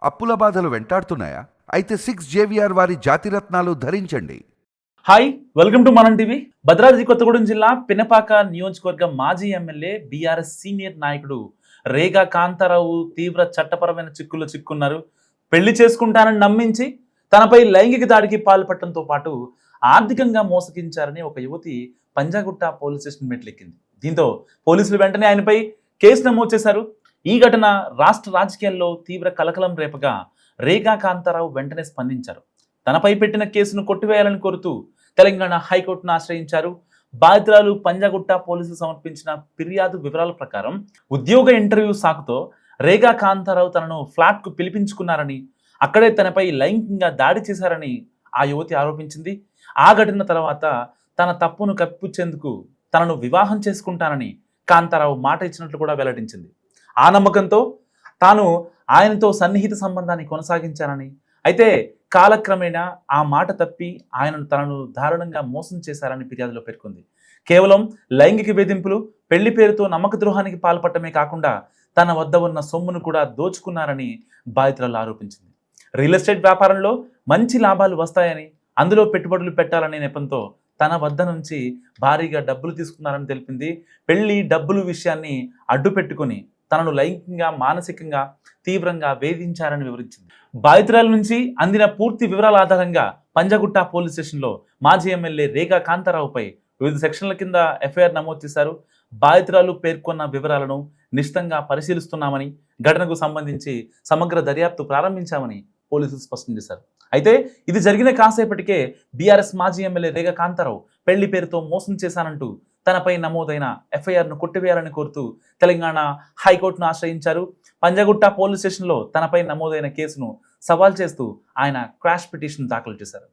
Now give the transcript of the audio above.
అప్పుల బాధలు వెంటాడుతున్నాయా? అయితే 6 JVR వారి జాతిరత్నాలు ధరించండి. హాయ్, వెల్కమ్ టు మనం టీవీ. భద్రాద్రి కొత్తగూడెం జిల్లా పినపాక నియోజకవర్గం మాజీ ఎమ్మెల్యే బీఆర్ఎస్ సీనియర్ నాయకుడు రేగా కాంతారావు తీవ్ర చట్టపరమైన చిక్కుల్లో చిక్కున్నారు. పెళ్లి చేసుకుంటానని నమ్మించి తనపై లైంగిక దాడికి పాల్పడటంతో పాటు ఆర్థికంగా మోసగించారని ఒక యువతి పంజాగుట్ట పోలీస్ స్టేషన్ మెట్లెక్కింది. దీంతో పోలీసులు వెంటనే ఆయనపై కేసు నమోదు చేశారు. ఈ ఘటన రాష్ట్ర రాజకీయాల్లో తీవ్ర కలకలం రేపగా రేగా కాంతారావు వెంటనే స్పందించారు. తనపై పెట్టిన కేసును కొట్టివేయాలని కోరుతూ తెలంగాణ హైకోర్టును ఆశ్రయించారు. బాధితురాలు పంజాగుట్ట పోలీసులు సమర్పించిన ఫిర్యాదు వివరాల ప్రకారం ఉద్యోగ ఇంటర్వ్యూ సాకుతో రేగా కాంతారావు తనను ఫ్లాట్కు పిలిపించుకున్నారని, అక్కడే తనపై లైంగికంగా దాడి చేశారని ఆ యువతి ఆరోపించింది. ఆ ఘటన తర్వాత తన తప్పును కప్పిపుచ్చేందుకు తనను వివాహం చేసుకుంటానని కాంతారావు మాట ఇచ్చినట్లు కూడా వెల్లడించింది. ఆ నమ్మకంతో తాను ఆయనతో సన్నిహిత సంబంధాన్ని కొనసాగించానని, అయితే కాలక్రమేణా ఆ మాట తప్పి తనను దారుణంగా మోసం చేశారని ఫిర్యాదులో పేర్కొంది. కేవలం లైంగిక వేధింపులు, పెళ్లి పేరుతో నమ్మక ద్రోహానికి పాల్పడటమే కాకుండా తన వద్ద ఉన్న సొమ్మును కూడా దోచుకున్నారని బాధితురాలు ఆరోపించింది. రియల్ ఎస్టేట్ వ్యాపారంలో మంచి లాభాలు వస్తాయని, అందులో పెట్టుబడులు పెట్టాలనే నెపంతో తన వద్ద నుంచి భారీగా డబ్బులు తీసుకున్నారని తెలిపింది. పెళ్లి డబ్బులు విషయాన్ని అడ్డు పెట్టుకుని తనను లైంగికంగా, మానసికంగా తీవ్రంగా వేధించారని వివరించింది. బాధితురాల నుంచి అందిన పూర్తి వివరాల ఆధారంగా పంజాగుట్ట పోలీస్ స్టేషన్లో మాజీ ఎమ్మెల్యే రేగా కాంతారావుపై వివిధ సెక్షన్ల కింద ఎఫ్ఐఆర్ నమోదు చేశారు. బాధితురాలు పేర్కొన్న వివరాలను నిశితంగా పరిశీలిస్తున్నామని, ఘటనకు సంబంధించి సమగ్ర దర్యాప్తు ప్రారంభించామని పోలీసులు స్పష్టం చేశారు. అయితే ఇది జరిగిన కాసేపటికే బీఆర్ఎస్ మాజీ ఎమ్మెల్యే రేగా కాంతారావు పెళ్లి పేరుతో మోసం చేశానంటూ తనపై నమోదైన ఎఫ్ఐఆర్ను కొట్టివేయాలని కోరుతూ తెలంగాణ హైకోర్టును ఆశ్రయించారు. పంజాగుట్ట పోలీస్ స్టేషన్లో తనపై నమోదైన కేసును సవాల్ చేస్తూ ఆయన క్వాష్ పిటిషన్ దాఖలు చేశారు.